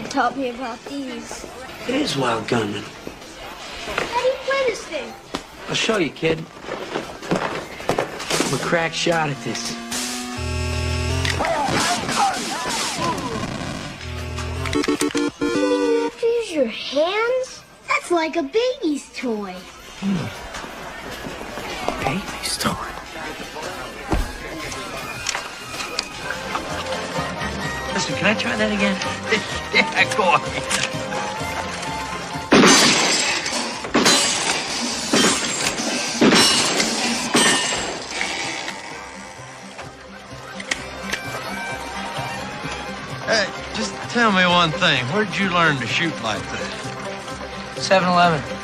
Dad taught me about these. It is wild gunman. How do you play this thing? I'll show you, kid. I'm a crack shot at this. You mean you have to use your hands? That's like a baby's toy. Baby's toy. Listen, can I try that again? Yeah, go ahead. Hey, just tell me one thing. Where'd you learn to shoot like this? 7-Eleven.